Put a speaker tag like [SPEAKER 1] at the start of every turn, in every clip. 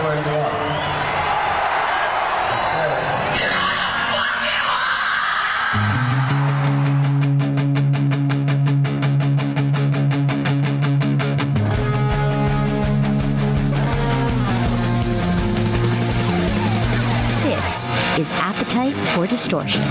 [SPEAKER 1] where you are. Yes, sir.
[SPEAKER 2] This is Appetite for Distortion.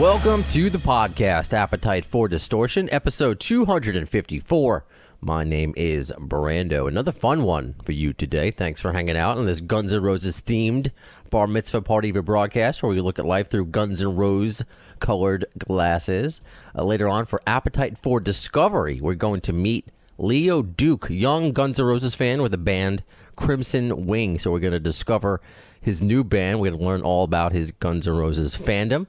[SPEAKER 3] Welcome to the podcast, Appetite for Distortion, episode 254. My name is Brando. Another fun one for you today. Thanks for hanging out on this Guns N' Roses themed bar mitzvah party of a broadcast where we look at life through Guns N' Roses colored glasses. Later on for Appetite for Discovery, we're going to meet Leo Duke, young Guns N' Roses fan with the band Crimson Wing. So we're going to discover his new band. We're going to learn all about his Guns N' Roses fandom.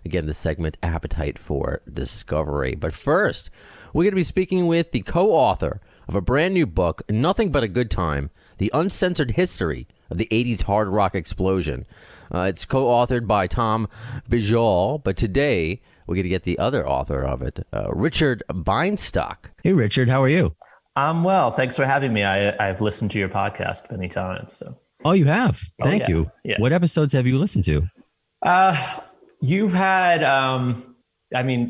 [SPEAKER 3] Again, the segment Appetite for Discovery. But first, we're going to be speaking with the co-author of a brand new book, Nothing But a Good Time, The Uncensored History of the 80s Hard Rock Explosion. It's co-authored by Tom Bijol, but today we're going to get the other author of it, Richard Bienstock. Hey, Richard, how are you?
[SPEAKER 4] I'm well. Thanks for having me. I've listened to your podcast many times. So.
[SPEAKER 3] Oh, you have? Thank you.
[SPEAKER 4] Yeah.
[SPEAKER 3] What episodes have you listened to?
[SPEAKER 4] You've had,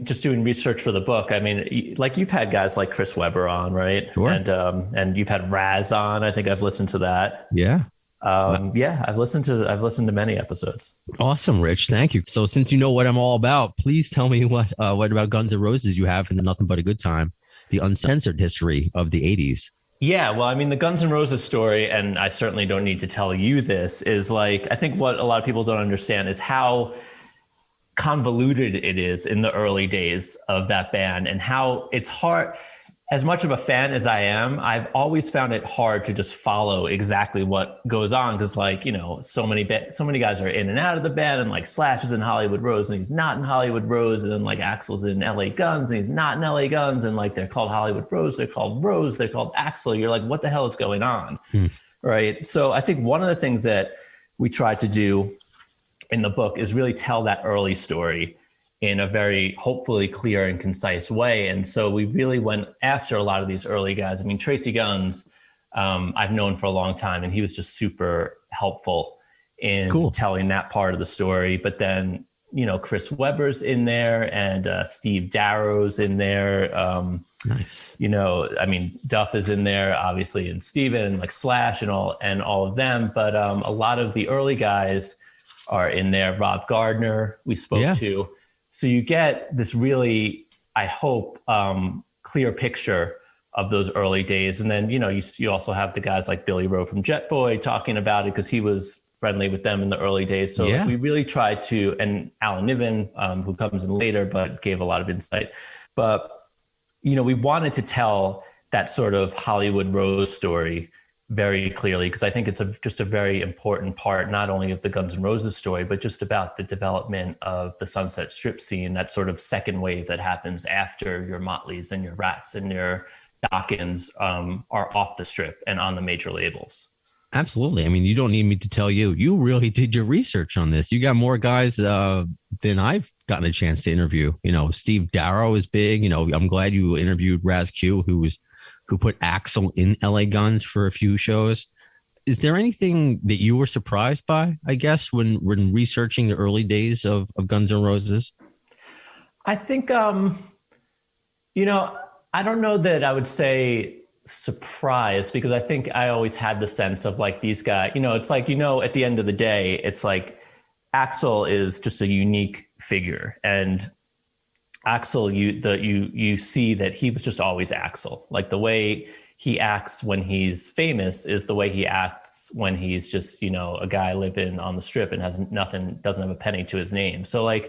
[SPEAKER 4] just doing research for the book. You've had guys like Chris Webber on, right?
[SPEAKER 3] Sure.
[SPEAKER 4] And you've had Raz on. I think I've listened to that.
[SPEAKER 3] Yeah.
[SPEAKER 4] I've listened to many episodes.
[SPEAKER 3] Awesome, Rich. Thank you. So since you know what I'm all about, please tell me what about Guns N' Roses you have in the Nothing But a Good Time, the uncensored history of the 80s.
[SPEAKER 4] Yeah, well, the Guns N' Roses story, and I certainly don't need to tell you this, is I think what a lot of people don't understand is how convoluted it is in the early days of that band, and how it's hard. As much of a fan as I am, I've always found it hard to just follow exactly what goes on, because so many guys are in and out of the band, and Slash is in Hollywood Rose and he's not in Hollywood Rose, and then Axl's in LA Guns and he's not in LA Guns, and they're called Hollywood Rose, they're called Rose, they're called Axl. You're what the hell is going on? Right? So I think one of the things that we tried to do in the book is really tell that early story in a very hopefully clear and concise way. And so we really went after a lot of these early guys. Tracy Guns, I've known for a long time, and he was just super helpful in telling that part of the story. But then, Chris Webber's in there, and Steve Darrow's in there.
[SPEAKER 3] Nice.
[SPEAKER 4] Duff is in there, obviously, and Steven, Slash and all of them. But a lot of the early guys are in there. Rob Gardner, we spoke to. So you get this really, I hope, clear picture of those early days. And then, you also have the guys like Billy Rowe from Jet Boy talking about it because he was friendly with them in the early days. So we really tried to, and Alan Niven, who comes in later, but gave a lot of insight. But, we wanted to tell that sort of Hollywood Rose story very clearly, because I think it's just a very important part, not only of the Guns N' Roses story, but just about the development of the Sunset Strip scene, that sort of second wave that happens after your Motleys and your Rats and your Dokkens are off the strip and on the major labels.
[SPEAKER 3] Absolutely. You don't need me to tell you. You really did your research on this. You got more guys than I've gotten a chance to interview. Steve Darrow is big. I'm glad you interviewed Raz Q, who put Axl in LA Guns for a few shows. Is there anything that you were surprised by, I guess, when researching the early days of Guns N' Roses?
[SPEAKER 4] I think, I don't know that I would say surprised, because I think I always had the sense of these guys, it's at the end of the day, it's Axl is just a unique figure. And Axl, you see that he was just always Axl. The way he acts when he's famous is the way he acts when he's just, a guy living on the strip and has nothing, doesn't have a penny to his name. So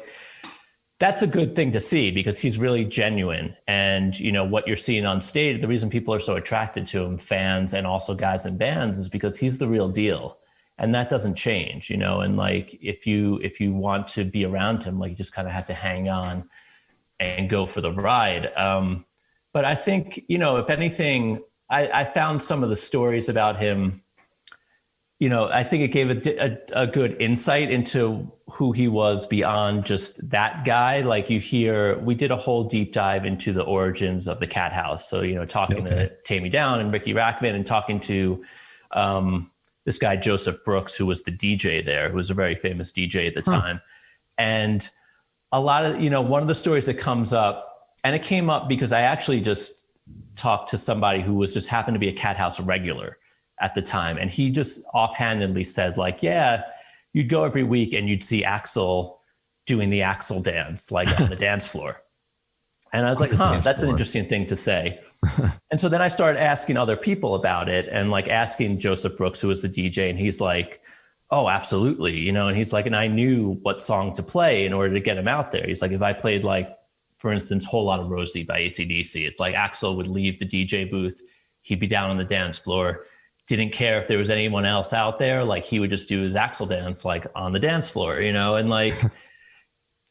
[SPEAKER 4] that's a good thing to see, because he's really genuine. And, what you're seeing on stage, the reason people are so attracted to him, fans and also guys in bands, is because he's the real deal. And that doesn't change, and if you want to be around him, you just kind of have to hang on and go for the ride. But I think, if anything, I found some of the stories about him I think it gave a good insight into who he was beyond just that guy. Like we did a whole deep dive into the origins of the Cat House. So, talking to Tammy Down and Ricky Rackman and talking to this guy, Joseph Brooks, who was the DJ there, who was a very famous DJ at the time. And a lot of, one of the stories that comes up, and it came up because I actually just talked to somebody who was just happened to be a Cat House regular at the time. And he just offhandedly said, like, yeah, you'd go every week and you'd see Axl doing the Axl dance, like on the dance floor. And I was like, that's an interesting thing to say. And so then I started asking other people about it and like asking Joseph Brooks, who was the DJ. And he's like, oh, absolutely. And he's like, and I knew what song to play in order to get him out there. He's like, if I played like, for instance, Whole Lotta Rosie by AC/DC, it's like Axl would leave the DJ booth. He'd be down on the dance floor. Didn't care if there was anyone else out there. Like he would just do his Axl dance, like on the dance floor, and like,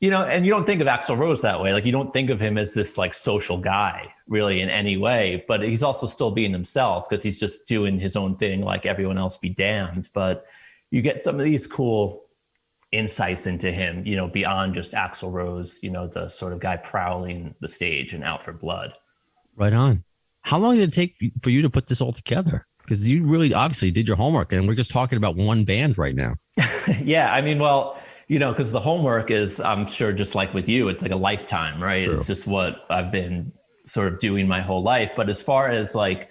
[SPEAKER 4] and you don't think of Axl Rose that way. Like you don't think of him as this like social guy really in any way, but he's also still being himself because he's just doing his own thing like everyone else be damned. But you get some of these cool insights into him, beyond just Axl Rose, the sort of guy prowling the stage and out for blood.
[SPEAKER 3] Right on. How long did it take for you to put this all together? Because you really obviously did your homework, and we're just talking about one band right now.
[SPEAKER 4] Yeah, I mean, well, because the homework is, I'm sure, just like with you, it's like a lifetime, right? True. It's just what I've been sort of doing my whole life. But as far as like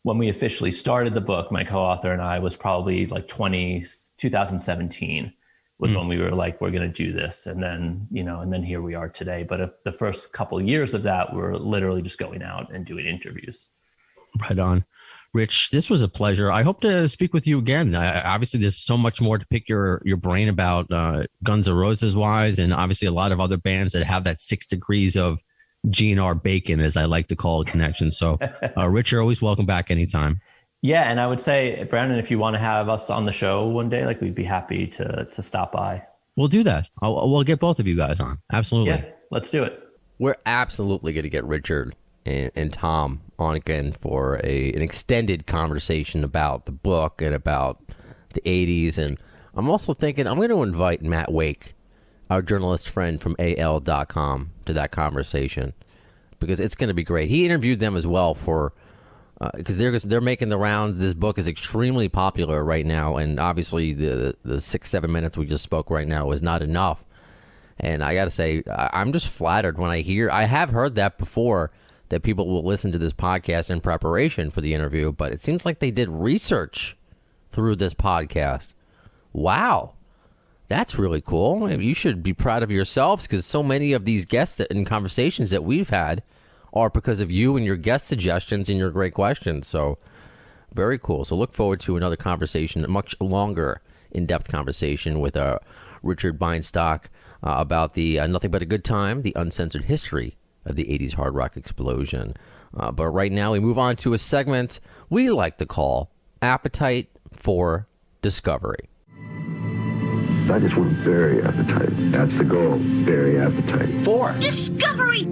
[SPEAKER 4] when we officially started the book, my co-author and I, was probably like 2017 was when we were like, we're going to do this. And then, and then here we are today. But the first couple of years of that, we're literally just going out and doing interviews.
[SPEAKER 3] Right on. Rich, this was a pleasure. I hope to speak with you again. Obviously, there's so much more to pick your brain about Guns N' Roses wise, and obviously a lot of other bands that have that 6 degrees of GN'R bacon, as I like to call it, connection. So, Rich, you're always welcome back anytime.
[SPEAKER 4] Yeah, and I would say, Brandon, if you want to have us on the show one day, like we'd be happy to stop by.
[SPEAKER 3] We'll do that. We'll get both of you guys on. Absolutely.
[SPEAKER 4] Yeah, let's do it.
[SPEAKER 3] We're absolutely going to get Richard and Tom on again for an extended conversation about the book and about the 80s. And I'm also thinking I'm going to invite Matt Wake, our journalist friend from AL.com, to that conversation because it's going to be great. He interviewed them as well for because they're making the rounds. This book is extremely popular right now, and obviously the 6-7 minutes we just spoke right now is not enough. And I got to say, I'm just flattered when I have heard that before, that people will listen to this podcast in preparation for the interview, but it seems like they did research through this podcast. Wow. That's really cool. You should be proud of yourselves because so many of these guests and conversations that we've had are because of you and your guest suggestions and your great questions. So very cool. So look forward to another conversation, a much longer, in-depth conversation with Richard Bienstock about the Nothing But a Good Time, the Uncensored History of the 80s hard rock explosion. But right now we move on to a segment we like to call Appetite for Discovery.
[SPEAKER 1] I just want to bury appetite. That's the goal. Bury appetite.
[SPEAKER 2] For discovery.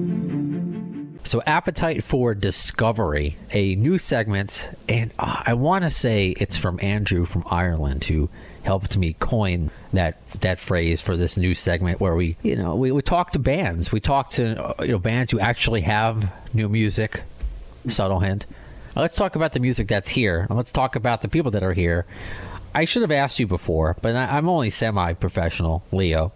[SPEAKER 3] So Appetite for Discovery, a new segment, and I want to say it's from Andrew from Ireland, who helped me coin that phrase for this new segment where we talk to bands. We talk to bands who actually have new music. Subtle hint. Let's talk about the music that's here. Let's talk about the people that are here. I should have asked you before, but I'm only semi-professional, Leo.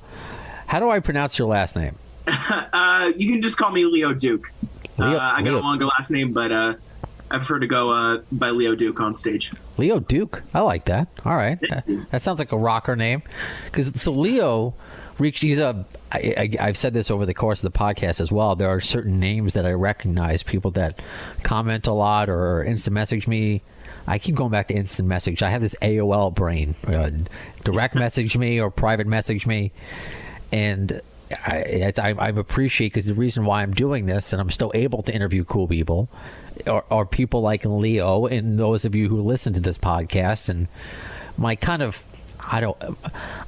[SPEAKER 3] How do I pronounce your last name?
[SPEAKER 5] You can just call me Leo Duke. I got a longer last name, but I prefer to go by Leo Duke on stage.
[SPEAKER 3] Leo Duke. I like that. All right. That sounds like a rocker name. So Leo reached, I've said this over the course of the podcast as well. There are certain names that I recognize, people that comment a lot or instant message me. I keep going back to instant message. I have this AOL brain. Direct message me or private message me. And I appreciate, because the reason why I'm doing this and I'm still able to interview cool people are people like Leo and those of you who listen to this podcast. And my kind of, I don't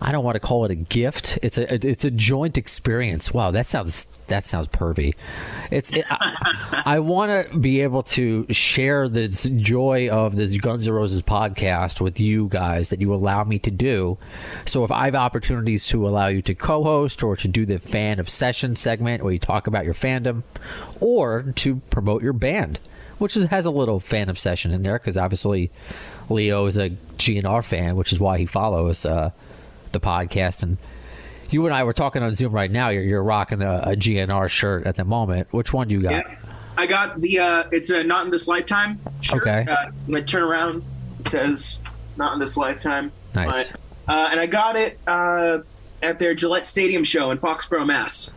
[SPEAKER 3] want to call it a gift. It's a joint experience. Wow, that sounds pervy. I want to be able to share this joy of this Guns N' Roses podcast with you guys that you allow me to do. So if I have opportunities to allow you to co-host or to do the fan obsession segment where you talk about your fandom, or to promote your band, which has a little fan obsession in there, because obviously Leo is a GN'R fan, which is why he follows the podcast. And you and I were talking on Zoom right now. You're rocking a GN'R shirt at the moment. Which one do you got?
[SPEAKER 5] Yeah. I got the it's a Not in This Lifetime shirt.
[SPEAKER 3] Okay.
[SPEAKER 5] When I turn around, it says Not in This Lifetime.
[SPEAKER 3] Nice.
[SPEAKER 5] And I got it at their Gillette Stadium show in Foxborough, Mass.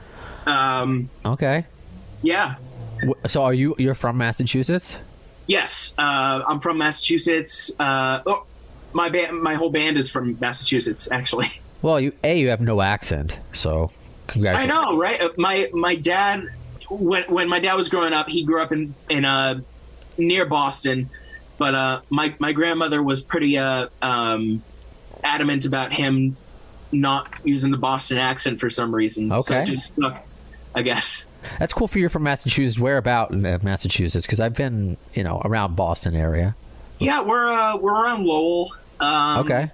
[SPEAKER 3] Okay.
[SPEAKER 5] Yeah.
[SPEAKER 3] So you're from Massachusetts?
[SPEAKER 5] Yes. I'm from Massachusetts. My whole band is from Massachusetts, actually.
[SPEAKER 3] Well, you have no accent, so congratulations.
[SPEAKER 5] I know, right? My dad, when my dad was growing up, he grew up in near Boston, but my grandmother was pretty adamant about him not using the Boston accent for some reason.
[SPEAKER 3] Okay.
[SPEAKER 5] So it just stuck, I guess.
[SPEAKER 3] That's cool for you from Massachusetts. Where about in Massachusetts? Because I've been, around Boston area.
[SPEAKER 5] Yeah, we're around Lowell.
[SPEAKER 3] Okay.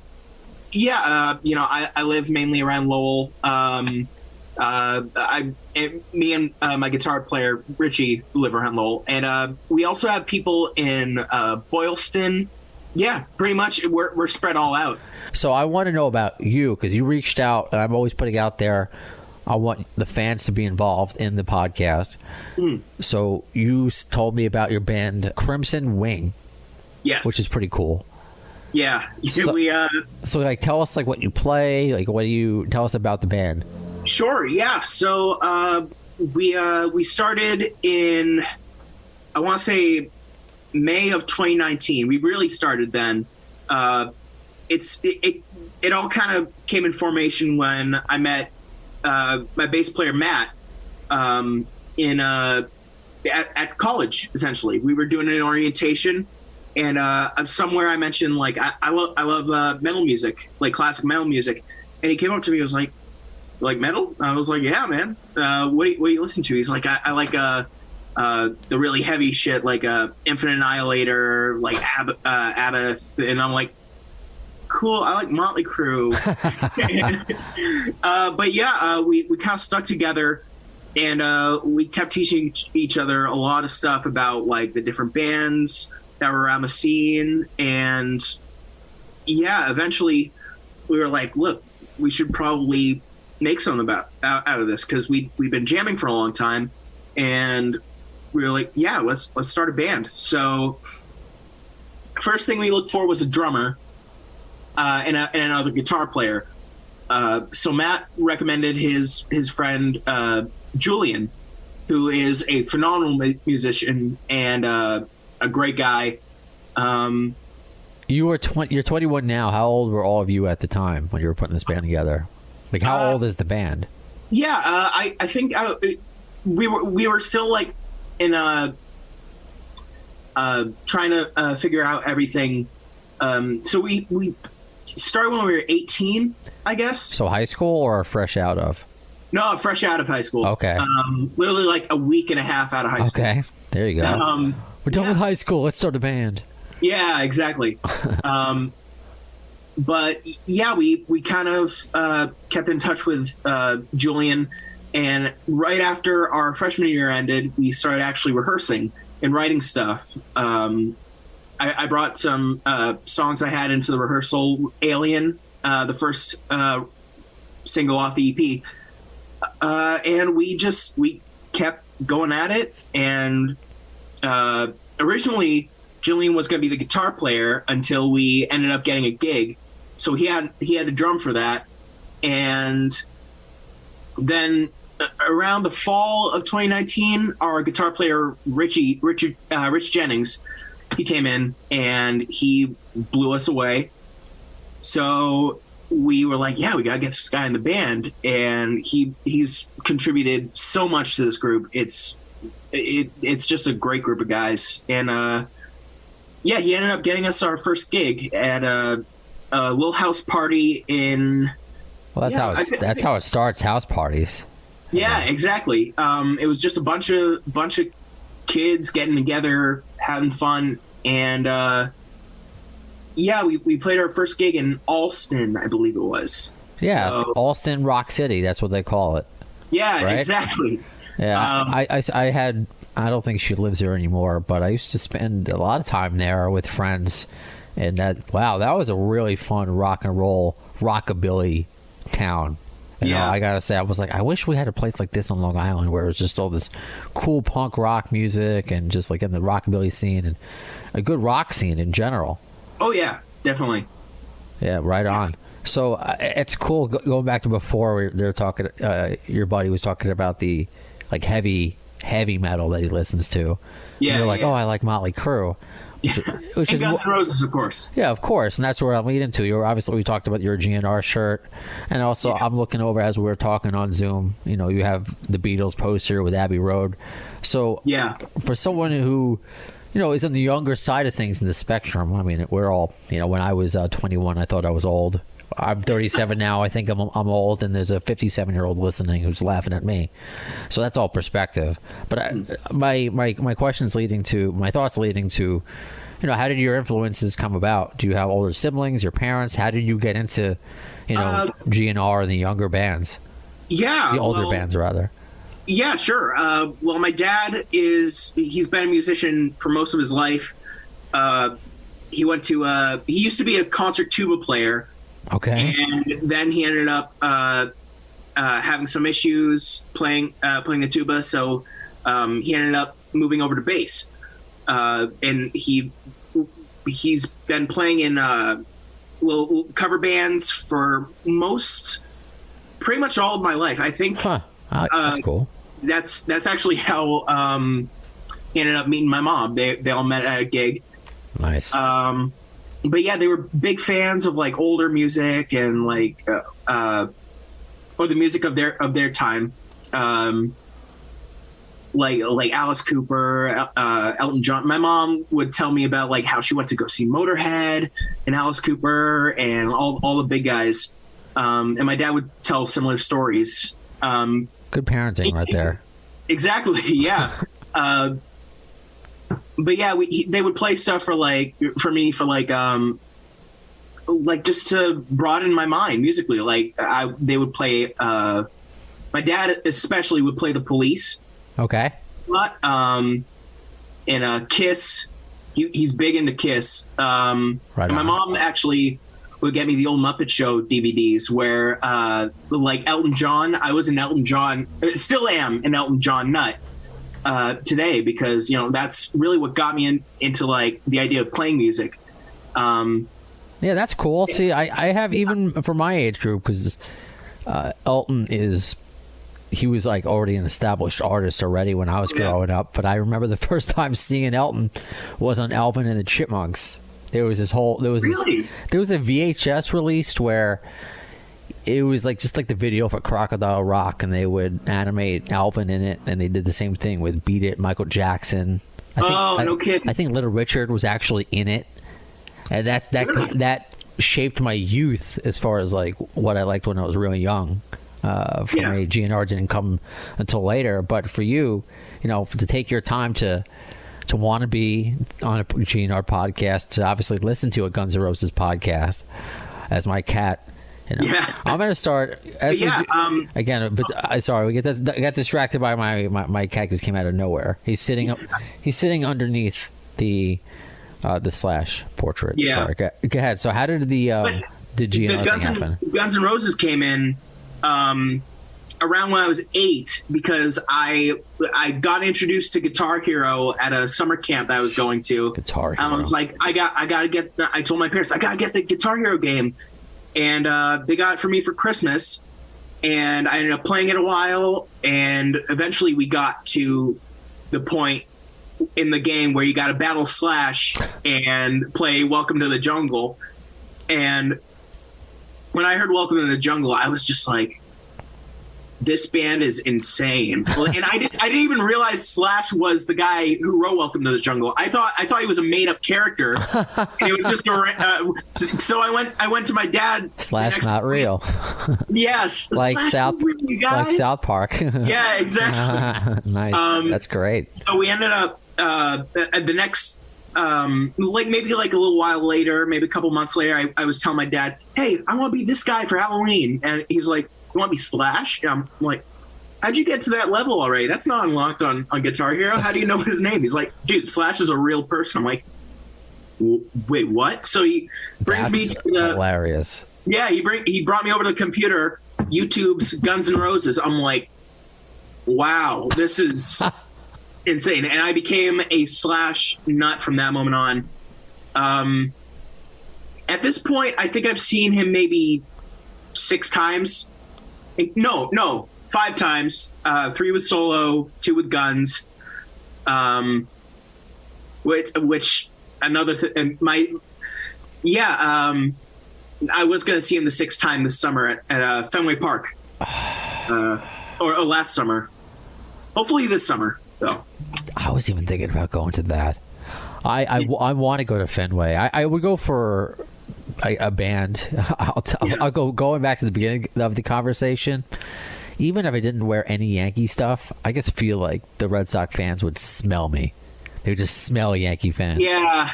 [SPEAKER 5] Yeah, I live mainly around Lowell. Me and my guitar player Richie live around Lowell, and we also have people in Boylston. Yeah, pretty much we're spread all out.
[SPEAKER 3] So I want to know about you, because you reached out, and I'm always putting out there, I want the fans to be involved in the podcast. So you told me about your band Crimson Wing.
[SPEAKER 5] Yes.
[SPEAKER 3] Which is pretty cool.
[SPEAKER 5] Yeah.
[SPEAKER 3] So tell us what you play, what do you tell us about the band?
[SPEAKER 5] Sure. Yeah. So we started in, I want to say, May of 2019. We really started then. It all kind of came in formation when I met my bass player Matt at college. Essentially, we were doing an orientation, and somewhere I mentioned I love metal music, like classic metal music, and he came up to me and was like metal? I was like, yeah, man. What do you listen to? He's like, I like the really heavy shit, like Infinite Annihilator, like Abath, and I'm like, cool. I like Motley Crue. But yeah, we kind of stuck together, and we kept teaching each other a lot of stuff about the different bands that were around the scene. And yeah, eventually we were like, look, we should probably make something out of this, because we've been jamming for a long time, and we were like, yeah, let's start a band. So first thing we looked for was a drummer. And another guitar player. So Matt recommended his friend Julian, who is a phenomenal musician and a great guy.
[SPEAKER 3] You're 21 now. How old were all of you at the time when you were putting this band together? How old is the band?
[SPEAKER 5] Yeah, I think we were still in trying to figure out everything. So we started when we were 18, I guess.
[SPEAKER 3] So high school or fresh out of?
[SPEAKER 5] No, fresh out of high school.
[SPEAKER 3] Okay.
[SPEAKER 5] Literally a week and a half out of high school.
[SPEAKER 3] Okay, there you go. We're done with high school. Let's start a band. Yeah,
[SPEAKER 5] exactly. But yeah, we kind of kept in touch with Julian, and right after our freshman year ended, we started actually rehearsing and writing stuff. I brought some songs I had into the rehearsal. Alien, the first single off the EP, and we kept going at it. And originally, Julian was going to be the guitar player until we ended up getting a gig. So he had to drum for that. And then around the fall of 2019, our guitar player Rich Jennings, he came in and he blew us away. So we were like, yeah, we gotta get this guy in the band, and he's contributed so much to this group. It's just a great group of guys, and yeah, he ended up getting us our first gig at a little house party in.
[SPEAKER 3] Well, that's how it starts. House parties.
[SPEAKER 5] Yeah, exactly. It was just a bunch of kids getting together, having fun, and we played our first gig in Alston, I believe it was.
[SPEAKER 3] Yeah,
[SPEAKER 5] so,
[SPEAKER 3] Alston Rock City. That's what they call it.
[SPEAKER 5] Yeah,
[SPEAKER 3] right?
[SPEAKER 5] Exactly.
[SPEAKER 3] Yeah, I don't think she lives there anymore, but I used to spend a lot of time there with friends, and that was a really fun rock and roll, rockabilly town. You know, I gotta say, I was like, I wish we had a place like this on Long Island where it was just all this cool punk rock music and just like in the rockabilly scene and a good rock scene in general.
[SPEAKER 5] Oh yeah, definitely.
[SPEAKER 3] Yeah, right on. So it's cool going back to before they were talking. Your buddy was talking about the like heavy metal that he listens to. Yeah, and you're like, oh, I like Motley Crue. Which
[SPEAKER 5] is Gunsnroses, of course.
[SPEAKER 3] Yeah, of course, and that's where I'm leading to. We talked about your GN'R shirt, and also I'm looking over as we were talking on Zoom. You know, you have the Beatles poster with Abbey Road. So for someone who, you know, is on the younger side of things in the spectrum. I mean, we're all, you know, when I was 21, I thought I was old. I'm 37 now. I think I'm old, and there's a 57-year-old listening who's laughing at me. So that's all perspective. But my questions leading to my thoughts leading to, you know, how did your influences come about? Do you have older siblings? Your parents? How did you get into, you know, GN'R and the younger bands?
[SPEAKER 5] Yeah,
[SPEAKER 3] the older bands rather.
[SPEAKER 5] Yeah, sure. Well, my dad he's been a musician for most of his life. He used to be a concert tuba player.
[SPEAKER 3] Okay.
[SPEAKER 5] And then he ended up having some issues playing the tuba, so he ended up moving over to bass. And he's been playing in cover bands for pretty much all of my life. I think.
[SPEAKER 3] That's cool.
[SPEAKER 5] That's actually how he ended up meeting my mom. They all met at a gig.
[SPEAKER 3] Nice.
[SPEAKER 5] But yeah, they were big fans of like older music and like or the music of their time, like Alice Cooper, Elton John. My mom would tell me about like how she went to go see Motorhead and Alice Cooper and all the big guys. And my dad would tell similar stories.
[SPEAKER 3] Good parenting right there.
[SPEAKER 5] Exactly. Yeah. But yeah, they would play stuff for me just to broaden my mind musically. Like they would play. My dad especially would play the Police.
[SPEAKER 3] Okay.
[SPEAKER 5] And Kiss. He's big into Kiss. Right. And my mom actually would get me the old Muppet Show DVDs where like Elton John. I was an Elton John. Still am an Elton John nut. Today, because you know that's really what got me into like the idea of playing music.
[SPEAKER 3] Yeah, that's cool. See, I have even for my age group because Elton he was like already an established artist already when I was growing up. But I remember the first time seeing Elton was on Alvin and the Chipmunks. There was a VHS released where it was like just like the video for Crocodile Rock, and they would animate Alvin in it, and they did the same thing with Beat It, Michael Jackson.
[SPEAKER 5] No kidding.
[SPEAKER 3] I think Little Richard was actually in it, and that shaped my youth as far as like what I liked when I was really young. For me, GN'R didn't come until later, but for you, you know, to take your time to want to be on a GN'R podcast, to obviously listen to a Gunsnroses podcast, as my cat. You know, I'm going to start. Again, but sorry, I got distracted by my cat just came out of nowhere. He's sitting underneath the Slash portrait. Yeah. Sorry, go ahead. So how did the GN'R thing happen?
[SPEAKER 5] Gunsnroses came in around when I was 8 because I got introduced to Guitar Hero at a summer camp that I was going to.
[SPEAKER 3] Guitar Hero.
[SPEAKER 5] I was like, I gotta get. I told my parents I gotta get the Guitar Hero game. And they got it for me for Christmas, and I ended up playing it a while, and eventually we got to the point in the game where you got to battle Slash and play Welcome to the Jungle. And when I heard Welcome to the Jungle, I was just like, this band is insane. And I didn't even realize Slash was the guy who wrote Welcome to the Jungle. I thought he was a made up character. And it was just so I went to my dad.
[SPEAKER 3] Slash not real.
[SPEAKER 5] Yes,
[SPEAKER 3] like
[SPEAKER 5] Slash
[SPEAKER 3] South
[SPEAKER 5] real, you guys.
[SPEAKER 3] like South Park.
[SPEAKER 5] Yeah, exactly.
[SPEAKER 3] Nice. That's great.
[SPEAKER 5] So we ended up at the next maybe like a little while later, maybe a couple months later, I was telling my dad, hey, I want to be this guy for Halloween. And he was like, you want to be Slash? And I'm like, how'd you get to that level already? That's not unlocked on Guitar Hero. How do you know his name? He's like, dude, Slash is a real person. I'm like, wait, what? So he brings me to the
[SPEAKER 3] hilarious.
[SPEAKER 5] Yeah, he brought me over to the computer, YouTube's Guns N' Roses. I'm like, wow, this is insane. And I became a Slash nut from that moment on. At this point, I think I've seen him maybe 6 times. No, 5 times. 3 with Solo, 2 with Guns. Which another I was going to see him the 6th time this summer at Fenway Park, or last summer. Hopefully this summer, though.
[SPEAKER 3] I was even thinking about going to that. I want to go to Fenway. I would go for a band. I'll go going back to the beginning of the conversation. Even if I didn't wear any Yankee stuff, I just feel like the Red Sox fans would smell me. They would just smell a Yankee fan.
[SPEAKER 5] Yeah.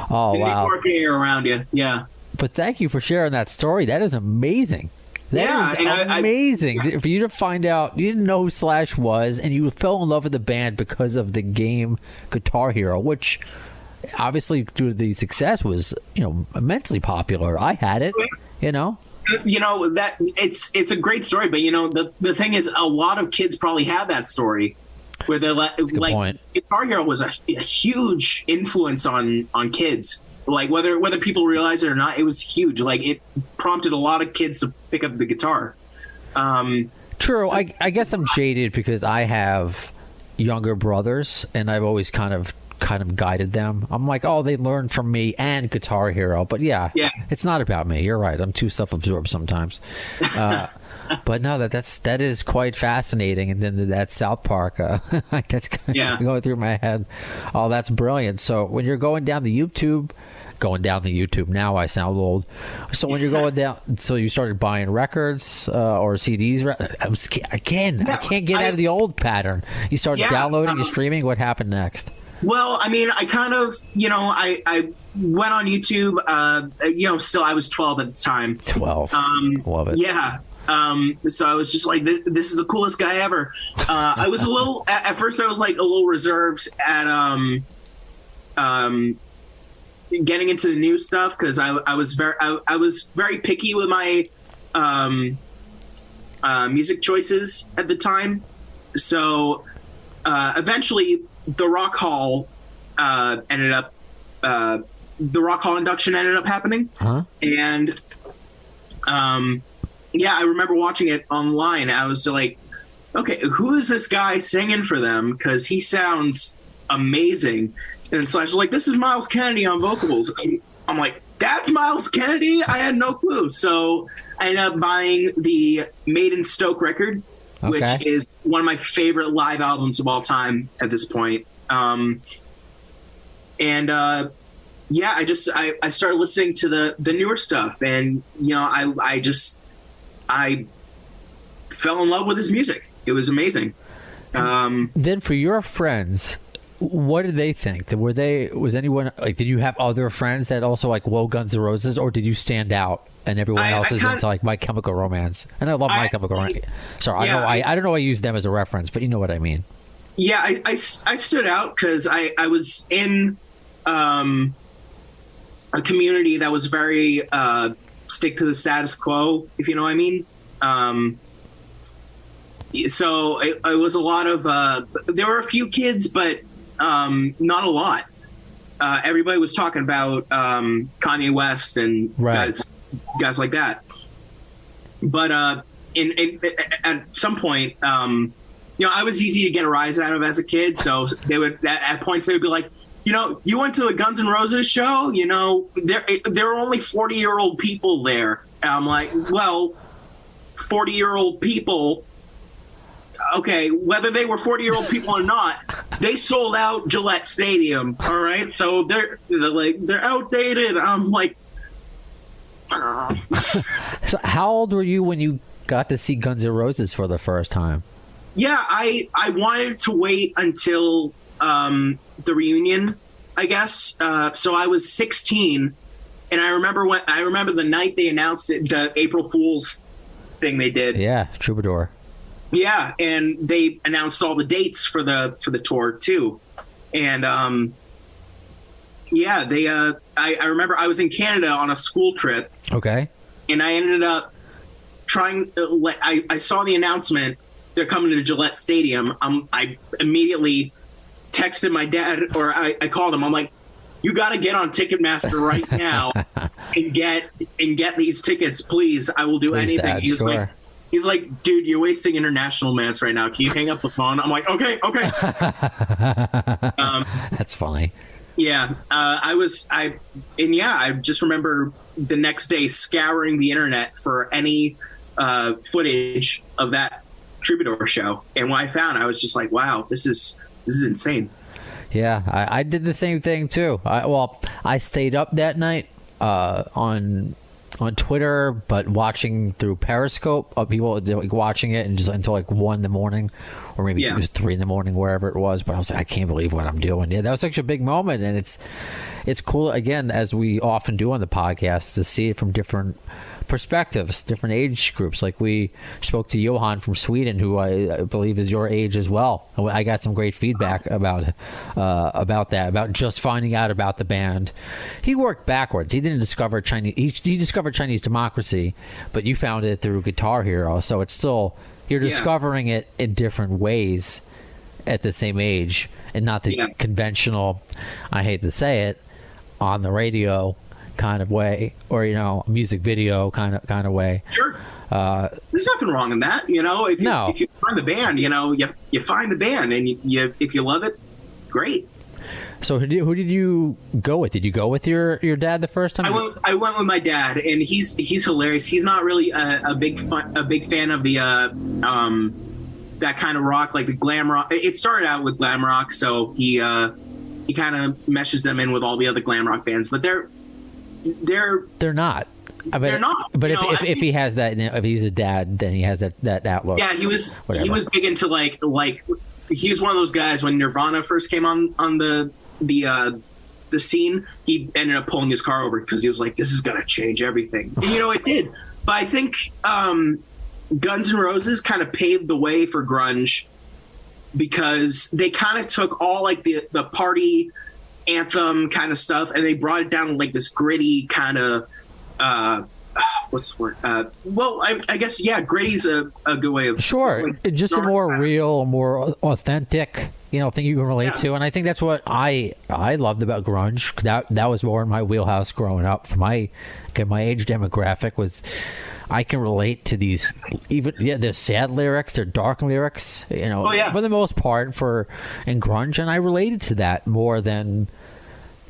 [SPEAKER 3] Oh, wow.
[SPEAKER 5] More air around you. Yeah.
[SPEAKER 3] But thank you for sharing that story. That is amazing. That is amazing. For you to find out, you didn't know who Slash was, and you fell in love with the band because of the game Guitar Hero, which obviously due to the success was, immensely popular. I had it,
[SPEAKER 5] that it's a great story, but the thing is, a lot of kids probably have that story where they're like Guitar Hero was a huge influence on kids. Like whether people realize it or not, it was huge. Like it prompted a lot of kids to pick up the guitar.
[SPEAKER 3] True. I guess I'm jaded because I have younger brothers, and I've always kind of guided them. I'm like, oh, they learned from me and Guitar Hero, but yeah, it's not about me. You're right. I'm too self-absorbed sometimes. But no, that is quite fascinating. And then that South Park, that's going through my head. Oh, that's brilliant. So when you're going down the YouTube now, I sound old. So when you're going down, so you started buying records or CDs. I can't get out of the old pattern. You started downloading and streaming. What happened next?
[SPEAKER 5] Well, I mean, I kind of, I went on YouTube. Still I was 12 at the time.
[SPEAKER 3] 12. Love it.
[SPEAKER 5] Yeah. So I was just like, this is the coolest guy ever. I was a little, at first I was like a little reserved at, getting into the new stuff. Cause I was very picky with my, music choices at the time. So, eventually the Rock Hall, the Rock Hall induction ended up happening.
[SPEAKER 3] Huh?
[SPEAKER 5] And, I remember watching it online. I was like, okay, who is this guy singing for them? Because he sounds amazing. And Slash was like, this is Miles Kennedy on vocals. I'm like, that's Miles Kennedy? I had no clue. So I ended up buying the Bienstock record, which is one of my favorite live albums of all time at this point. I started listening to the newer stuff, and I fell in love with his music. It was amazing.
[SPEAKER 3] Then for your friends, what did they think? Was anyone like? Did you have other friends that also like love Guns N' Roses, or did you stand out and everyone else is into like My Chemical Romance? And I love My Chemical Romance. Sorry, I don't know. I use them as a reference, but you know what I mean.
[SPEAKER 5] Yeah, I stood out because I was in a community that was very stick to the status quo, if you know what I mean. So it was a lot of there were a few kids, but not a lot. Everybody was talking about Kanye West and guys like that. But at some point, I was easy to get a rise out of as a kid. So they would at points they would be like, you went to the Guns N' Roses show. There were only 40-year-old people there. And I'm like, well, 40-year-old people. Okay, whether they were 40-year-old people or not, they sold out Gillette Stadium. All right, so they're outdated. I'm like,
[SPEAKER 6] So how old were you when you got to see Guns N' Roses for the first time?
[SPEAKER 5] yeah, I wanted to wait until the reunion, I guess. So I was 16, and I remember the night they announced it, the April Fool's thing they did.
[SPEAKER 6] Yeah, Troubadour.
[SPEAKER 5] Yeah, and they announced all the dates for the tour too, and I remember I was in Canada on a school trip,
[SPEAKER 6] Okay.
[SPEAKER 5] and I ended up trying. I saw the announcement they're coming to Gillette Stadium. I immediately texted my dad, or I called him. I'm like, you got to get on Ticketmaster right now and get these tickets, please. I will do
[SPEAKER 6] Please,
[SPEAKER 5] anything.
[SPEAKER 6] Dad,
[SPEAKER 5] He's like, dude, you're wasting international minutes right now. Can you hang up the phone? I'm like, okay.
[SPEAKER 6] That's funny.
[SPEAKER 5] Yeah, I just remember the next day scouring the internet for any footage of that Troubadour show, and when I found, I was just like, wow, this is insane.
[SPEAKER 6] Yeah, I did the same thing too. I stayed up that night on Twitter, but watching through Periscope of people like watching it, and just until like 1 a.m, or maybe it was 3 a.m, wherever it was. But I was like, I can't believe what I'm doing. Yeah, that was such a big moment, and it's cool again, as we often do on the podcast, to see it from different perspectives, different age groups. Like we spoke to Johan from Sweden, who I believe is your age as well. I got some great feedback about that, about just finding out about the band. He worked backwards. He didn't discover Chinese. He discovered Chinese Democracy, but you found it through Guitar Hero. So it's still, you're discovering it in different ways at the same age, and not the conventional, I hate to say it, on the radio kind of way, or music video kind of way.
[SPEAKER 5] Sure. There's nothing wrong in that, if you find the band, you find the band, and you if you love it, great.
[SPEAKER 6] So who did you go with? Did you go with your dad the first time?
[SPEAKER 5] I went with my dad, and he's hilarious. He's not really a big fan of the that kind of rock, like the glam rock. It started out with glam rock, so he kind of meshes them in with all the other glam rock bands, but they're not. They're not.
[SPEAKER 6] But if he has that, if he's a dad, then he has that outlook.
[SPEAKER 5] Yeah, he was big into like he's one of those guys. When Nirvana first came on the scene, he ended up pulling his car over because he was like, this is gonna change everything. And it did. But I think Guns N' Roses kind of paved the way for grunge, because they kind of took all like the party anthem kind of stuff, and they brought it down to like this gritty kind of what's the word? I guess gritty's a good way of
[SPEAKER 6] just a more real, more authentic thing you can relate to. And I think that's what I loved about grunge. That was more in my wheelhouse growing up. For my age demographic, was I can relate to these, even they're sad lyrics, they're dark lyrics, for the most part in grunge, and I related to that more than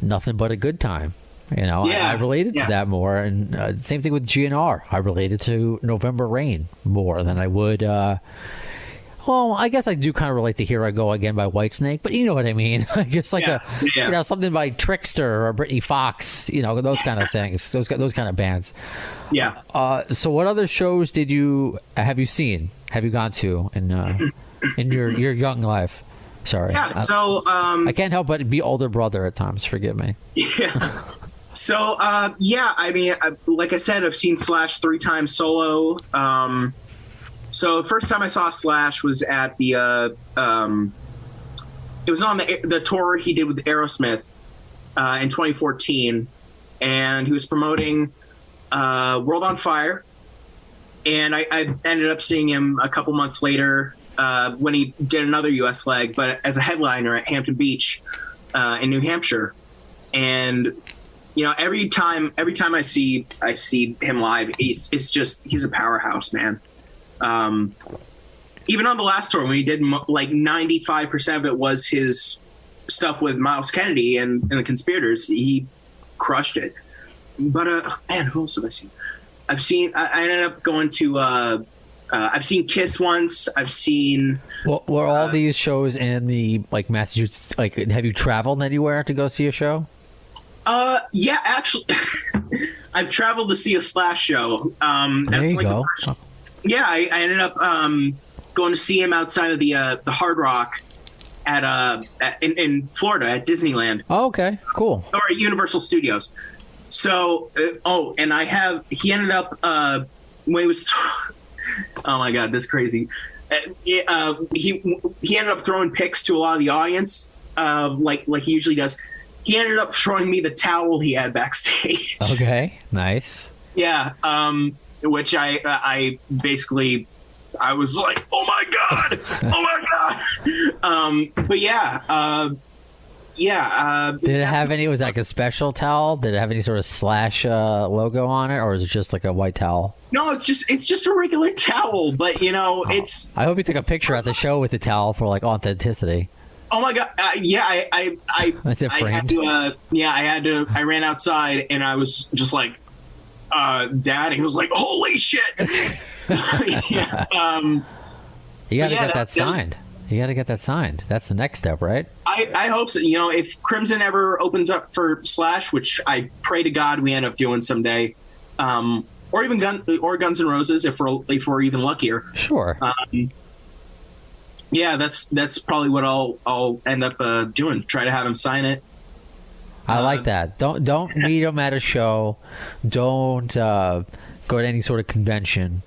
[SPEAKER 6] Nothing But a Good Time. I related to that more, and same thing with GN'R. I related to November Rain more than I would. I guess I do kind of relate to Here I Go Again by Whitesnake, but you know what I mean. I guess something by Trickster or Britney Fox, those kind of things, those kind of bands.
[SPEAKER 5] Yeah.
[SPEAKER 6] So what other shows have you seen? Have you gone to in your young life? Sorry.
[SPEAKER 5] Yeah. So
[SPEAKER 6] I can't help but be older brother at times. Forgive me.
[SPEAKER 5] Yeah. So I mean, like I said, I've seen Slash 3 times solo. So the first time I saw Slash was at the it was on the tour he did with Aerosmith in 2014, and he was promoting World on Fire, and I ended up seeing him a couple months later when he did another U.S. leg, but as a headliner at Hampton Beach in New Hampshire. And every time I see him live, he's a powerhouse, man. Even on the last tour, when he did like 95% of it was his stuff with Miles Kennedy and the Conspirators, he crushed it. But man, who else have I seen? I ended up going to I've seen Kiss once. I've seen.
[SPEAKER 6] Well, were all these shows in the like Massachusetts? Like, have you traveled anywhere to go see a show?
[SPEAKER 5] Yeah, actually, I've traveled to see a Slash show.
[SPEAKER 6] There you go.
[SPEAKER 5] Yeah, I ended up going to see him outside of the Hard Rock in Florida at Disneyland.
[SPEAKER 6] Oh, okay, cool.
[SPEAKER 5] Or at Universal Studios. So, and he ended up when he was. Oh my God, this is crazy. He ended up throwing pics to a lot of the audience, like he usually does. He ended up throwing me the towel he had backstage.
[SPEAKER 6] Okay, nice.
[SPEAKER 5] Yeah, which I basically I was like, oh my God, but yeah.
[SPEAKER 6] Did it have any? Was it like a special towel? Did it have any sort of Slash logo on it, or is it just like a white towel?
[SPEAKER 5] No, it's just a regular towel. But it's.
[SPEAKER 6] I hope you took a picture at the show with the towel for like authenticity.
[SPEAKER 5] Oh my God! Yeah, I had to. I ran outside and I was just like, Dad. And he was like, "Holy shit!" Yeah.
[SPEAKER 6] You got to get that signed. You got to get that signed. That's the next step, right?
[SPEAKER 5] I hope so. If Crimson ever opens up for Slash, which I pray to God we end up doing someday, or even Guns N' Roses if we're even luckier.
[SPEAKER 6] Sure.
[SPEAKER 5] Yeah, that's probably what I'll end up doing. Try to have him sign it.
[SPEAKER 6] I like that. Don't meet him at a show. Don't go to any sort of convention.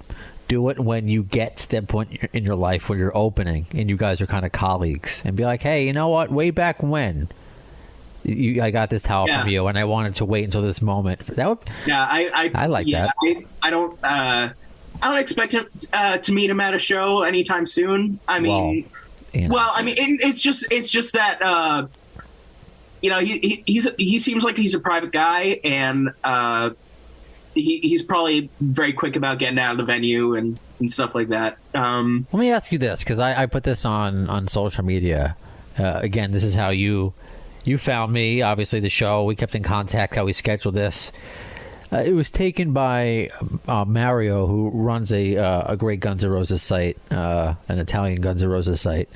[SPEAKER 6] Do it when you get to that point in your life where you're opening and you guys are kind of colleagues, and be like, hey, you know what? Way back when I got this towel from you, and I wanted to wait until this moment. I like that. I don't expect him to meet him at a show anytime soon. I mean, it's just that he seems like he's a private guy, and he's probably very quick about getting out of the venue and stuff like that. Let me ask you this, because I put this on social media. Again, this is how you found me. Obviously, the show, we kept in contact, how we scheduled this. It was taken by Mario, who runs a great Guns N' Roses site, an Italian Guns N' Roses site.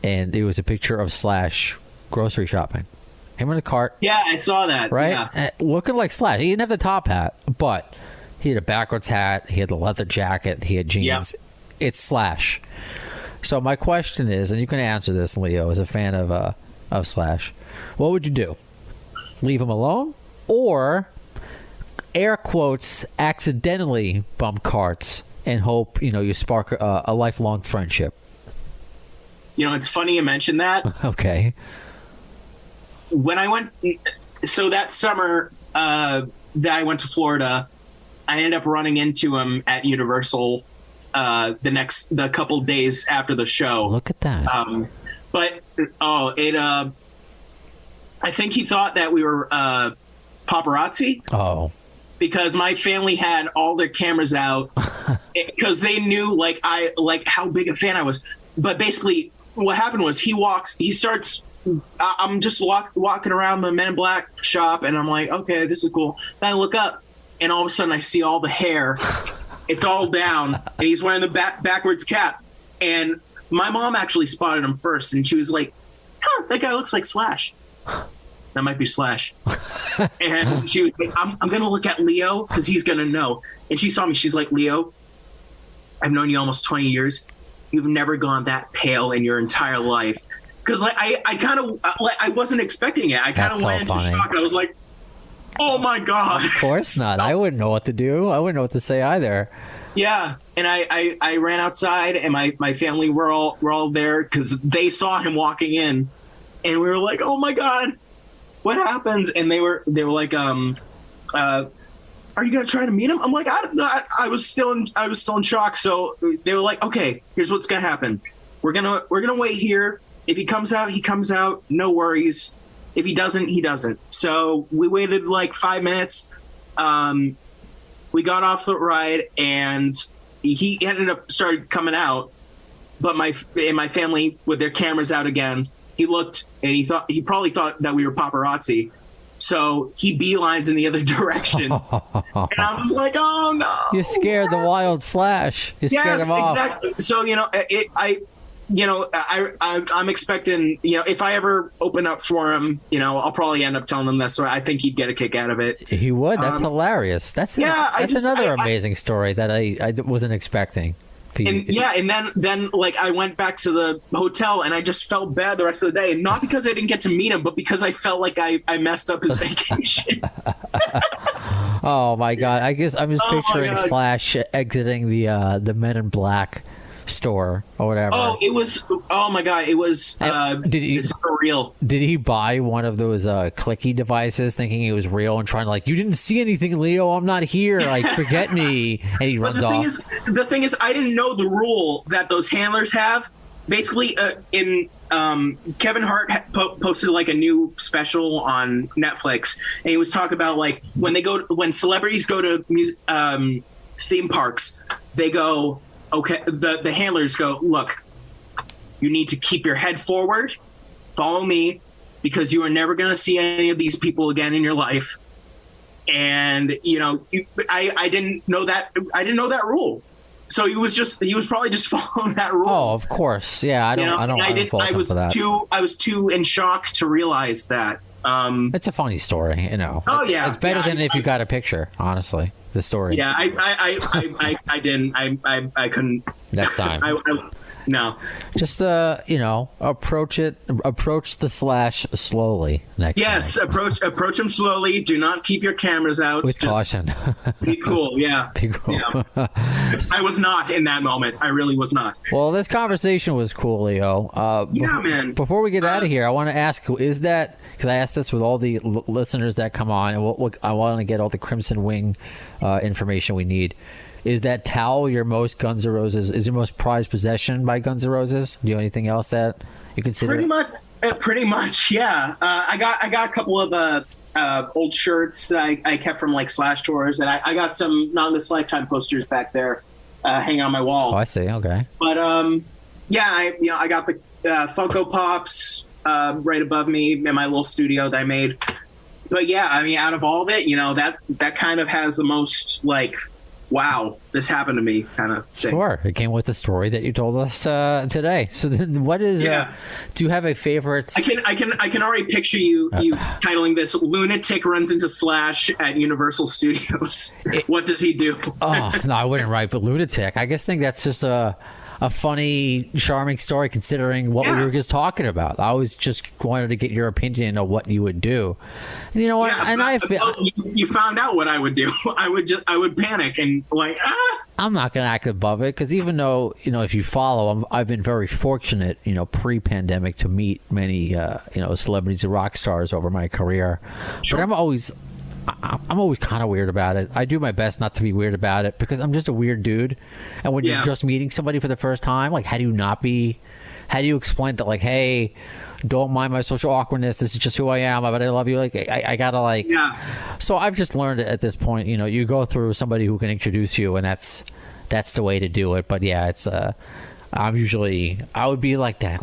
[SPEAKER 6] And it was a picture of Slash grocery shopping. Him in a cart.
[SPEAKER 5] Yeah, I saw that.
[SPEAKER 6] Right?
[SPEAKER 5] Yeah.
[SPEAKER 6] Looking like Slash. He didn't have the top hat, but he had a backwards hat. He had the leather jacket. He had jeans. Yeah. It's Slash. So my question is, and you can answer this, Leo, as a fan of Slash, what would you do? Leave him alone? Or, air quotes, accidentally bump carts and hope, you spark a lifelong friendship?
[SPEAKER 5] It's funny you mentioned that.
[SPEAKER 6] Okay.
[SPEAKER 5] When I went, so that summer that I went to Florida, I ended up running into him at Universal the couple days after the show.
[SPEAKER 6] Look at that.
[SPEAKER 5] I think he thought that we were paparazzi.
[SPEAKER 6] Oh.
[SPEAKER 5] Because my family had all their cameras out because they knew how big a fan I was. But basically what happened was I'm just walking around the Men in Black shop, and I'm like, okay, this is cool. Then I look up, and all of a sudden I see all the hair. It's all down, and he's wearing the backwards cap. And my mom actually spotted him first, and she was like, huh, that guy looks like Slash. That might be Slash. And she was like, I'm going to look at Leo because he's going to know. And she saw me. She's like, Leo, I've known you almost 20 years. You've never gone that pale in your entire life. Because I wasn't expecting it. I kind of went into shock. I was like, oh my God.
[SPEAKER 6] Of course not. I wouldn't know what to do. I wouldn't know what to say either.
[SPEAKER 5] Yeah. And I ran outside, and my family were all there because they saw him walking in, and we were like, oh my God, what happens? And they were like, are you gonna try to meet him? I'm like, I was still in shock. So they were like, okay, here's what's gonna happen. We're gonna wait here. If he comes out, he comes out. No worries. If he doesn't, he doesn't. So we waited like 5 minutes. We got off the ride, and he ended up started coming out. But my family, with their cameras out again, he looked, and he probably thought that we were paparazzi. So he beelines in the other direction. And I was like, oh no.
[SPEAKER 6] You scared the wild Slash. You scared him off.
[SPEAKER 5] Exactly. So, I'm expecting, if I ever open up for him, I'll probably end up telling him that story. I think he'd get a kick out of it.
[SPEAKER 6] He would. That's hilarious. That's another amazing story that I wasn't expecting.
[SPEAKER 5] And then I went back to the hotel and I just felt bad the rest of the day. Not because I didn't get to meet him, but because I felt like I messed up his vacation.
[SPEAKER 6] Oh my God. I guess I'm just picturing Slash exiting the Men in Black store or whatever. Oh my God, it was it's surreal. Did he buy one of those clicky devices thinking it was real and trying to you didn't see anything, Leo, I'm not here, forget me, and he runs off?
[SPEAKER 5] The thing is I didn't know the rule that those handlers have. Basically Kevin Hart posted a new special on Netflix, and he was talking about when celebrities go to theme parks, they go, okay, the handlers go, look, you need to keep your head forward, follow me, because you are never going to see any of these people again in your life. And I didn't know that. I didn't know that rule. So he was probably just following that rule.
[SPEAKER 6] Oh, of course, yeah. I don't fault him for that.
[SPEAKER 5] I was too in shock to realize that.
[SPEAKER 6] It's a funny story,
[SPEAKER 5] Oh yeah,
[SPEAKER 6] it's better than if you got a picture. Honestly, the story.
[SPEAKER 5] Yeah, I didn't. I couldn't.
[SPEAKER 6] Next time.
[SPEAKER 5] No.
[SPEAKER 6] Just approach the Slash slowly next time.
[SPEAKER 5] Approach him slowly. Do not keep your cameras out.
[SPEAKER 6] With caution.
[SPEAKER 5] Be cool, yeah.
[SPEAKER 6] Be cool.
[SPEAKER 5] Yeah. I was not in that moment. I really was not.
[SPEAKER 6] Well, this conversation was cool, Leo.
[SPEAKER 5] Man.
[SPEAKER 6] Before we get out of here, I want to ask, is that, because I asked this with all the listeners that come on, and I want to get all the Crimson Wing information we need. Is that towel your most Guns N' Roses? Is your most prized possession by Guns N' Roses? Do you have anything else that you consider?
[SPEAKER 5] Pretty much, yeah. I got a couple of old shirts that I kept from Slash tours, and I got some Not This Lifetime posters back there hanging on my wall.
[SPEAKER 6] Oh, I see. Okay.
[SPEAKER 5] But I got the Funko Pops right above me in my little studio that I made. But yeah, I mean, out of all of it, that kind of has the most wow, this happened to me kind of thing.
[SPEAKER 6] Sure. It came with the story that you told us today. So then what is do you have a favorite?
[SPEAKER 5] I can already picture you titling this "Lunatic Runs into Slash at Universal Studios." What does he do?
[SPEAKER 6] Oh, no, I wouldn't write, but lunatic. I think that's just a funny, charming story considering what we were just talking about. I always just wanted to get your opinion of what you would do. And you know what?
[SPEAKER 5] You found out what I would do. I would panic and
[SPEAKER 6] I'm not going to act above it because even though, if you follow, I've been very fortunate, pre-pandemic to meet many, celebrities and rock stars over my career. Sure. But I'm always kind of weird about it. I do my best not to be weird about it because I'm just a weird dude. And when you're just meeting somebody for the first time, how do you explain that, hey, don't mind my social awkwardness. This is just who I am, but I love you. I gotta So I've just learned at this point, you go through somebody who can introduce you, and that's the way to do it. But yeah, it's I would be like that,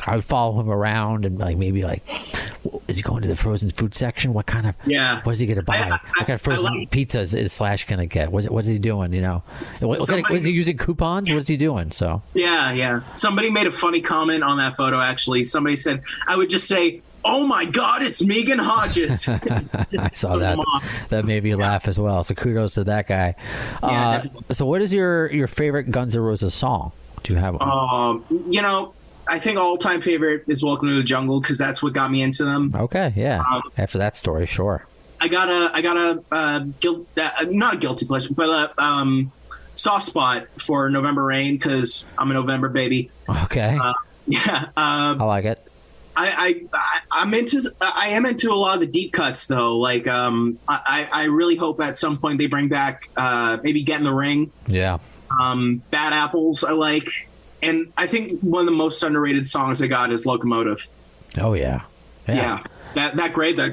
[SPEAKER 6] I would follow him around and maybe is he going to the frozen food section? What kind of what is he gonna buy? What kind of frozen pizzas is Slash gonna get? What's he doing? Was he using coupons? What is he doing? So
[SPEAKER 5] yeah. Somebody made a funny comment on that photo. Actually, somebody said I would just say, "Oh my God, it's Megan Hodges."
[SPEAKER 6] I saw that. That made me laugh as well. So kudos to that guy. So what is your favorite Guns N' Roses song? Do you have one?
[SPEAKER 5] I think all-time favorite is "Welcome to the Jungle" because that's what got me into them.
[SPEAKER 6] Okay, yeah. After that story, sure.
[SPEAKER 5] I got a not a guilty pleasure, but a soft spot for November Rain because I'm a November baby.
[SPEAKER 6] Okay. I like it.
[SPEAKER 5] I am into a lot of the deep cuts though. I really hope at some point they bring back maybe Get in the Ring.
[SPEAKER 6] Yeah.
[SPEAKER 5] Bad Apples I like. And I think one of the most underrated songs I got is Locomotive.
[SPEAKER 6] Oh yeah.
[SPEAKER 5] Yeah. That great. I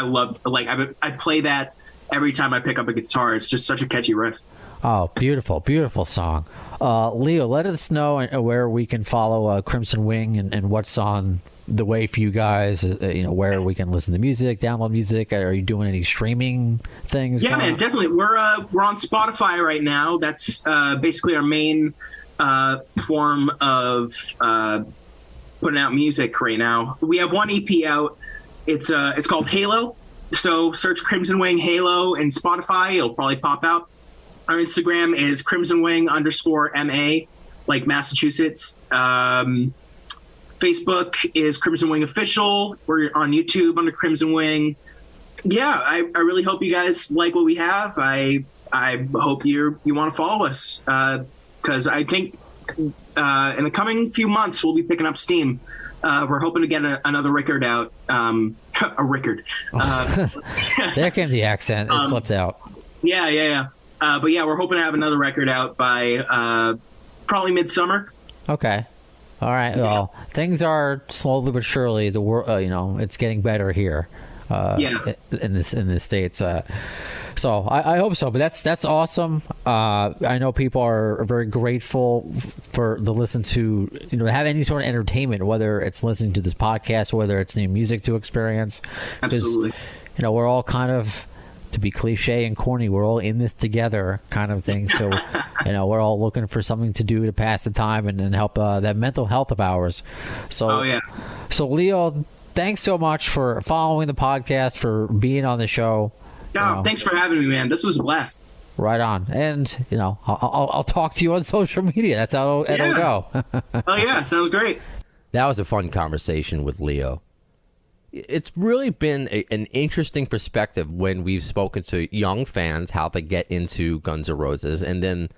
[SPEAKER 5] love I play that every time I pick up a guitar. It's just such a catchy riff.
[SPEAKER 6] Oh, beautiful, beautiful song. Leo, let us know where we can follow Crimson Wing and what's on the way for you guys, where we can listen to music, download music? Are you doing any streaming things?
[SPEAKER 5] Yeah, man, definitely. We're on Spotify right now. That's basically our main form of putting out music right now. We have one EP out. It's called Halo. So search Crimson Wing Halo in Spotify. It'll probably pop out. Our Instagram is crimsonwing_MA, like Massachusetts. Facebook is Crimson Wing Official. We're on YouTube under Crimson Wing. Yeah, I really hope you guys like what we have. I hope you want to follow us, because I think in the coming few months we'll be picking up steam. We're hoping to get another record out. A record.
[SPEAKER 6] There came the accent. It slipped out.
[SPEAKER 5] Yeah. But yeah, we're hoping to have another record out by probably midsummer.
[SPEAKER 6] Okay. All right. Well, things are slowly but surely the world. It's getting better here. In the States. So I hope so. But that's awesome. I know people are very grateful for the listen to have any sort of entertainment, whether it's listening to this podcast, whether it's new music to experience.
[SPEAKER 5] Absolutely.
[SPEAKER 6] Because we're all kind of, to be cliche and corny, we're all in this together kind of thing. So, we're all looking for something to do to pass the time and help that mental health of ours. So, So Leo, thanks so much for following the podcast, for being on the show.
[SPEAKER 5] No, thanks for having me, man. This was a blast.
[SPEAKER 6] Right on. And, I'll talk to you on social media. That's how it'll go.
[SPEAKER 5] Oh, yeah. Sounds great.
[SPEAKER 3] That was a fun conversation with Leo. It's really been an interesting perspective when we've spoken to young fans, how they get into Guns N' Roses, and then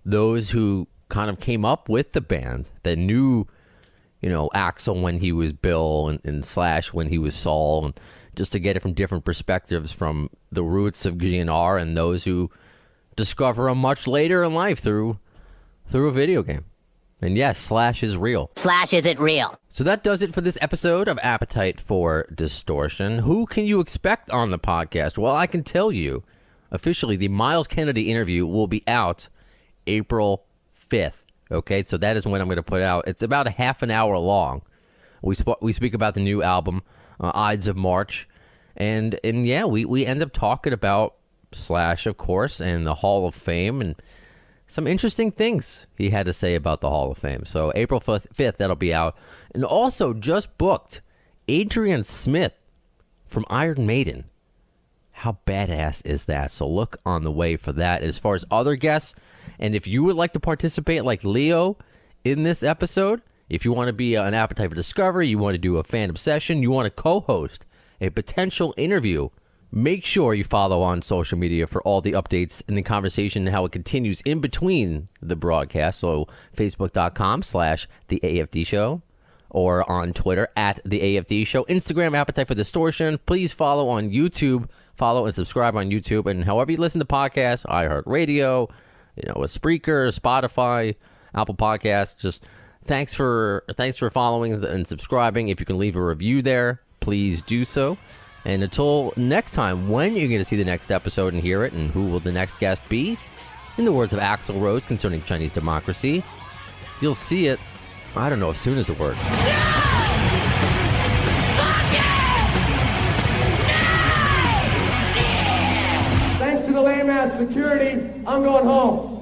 [SPEAKER 3] those who kind of came up with the band that knew, Axl when he was Bill and Slash when he was Saul, and just to get it from different perspectives from the roots of GN'R and those who discover them much later in life through a video game. And yes, Slash is real.
[SPEAKER 2] Slash isn't real.
[SPEAKER 3] So that does it for this episode of Appetite for Distortion. Who can you expect on the podcast? Well, I can tell you, officially, the Miles Kennedy interview will be out April 5th. Okay, so that is when I'm going to put out. It's about a half an hour long. We speak about the new album, Ides of March. And yeah, we end up talking about Slash, of course, and the Hall of Fame, and some interesting things he had to say about the Hall of Fame. So April 5th, that'll be out. And also just booked Adrian Smith from Iron Maiden. How badass is that? So look on the way for that. As far as other guests, and if you would like to participate like Leo in this episode, if you want to be an Appetite for Discovery, you want to do a fan obsession, you want to co-host a potential interview, make sure you follow on social media for all the updates and the conversation and how it continues in between the broadcast. So Facebook.com/The AFD Show, or on Twitter @The AFD Show, Instagram Appetite for Distortion. Please follow on YouTube. Follow and subscribe on YouTube. And however you listen to podcasts, iHeartRadio, a Spreaker, Spotify, Apple Podcasts, just thanks for following and subscribing. If you can leave a review there, please do so. And until next time, when you're going to see the next episode and hear it, and who will the next guest be, in the words of Axl Rose concerning Chinese democracy, you'll see it, I don't know, as soon as the word.
[SPEAKER 7] Thanks to the lame-ass security, I'm going home.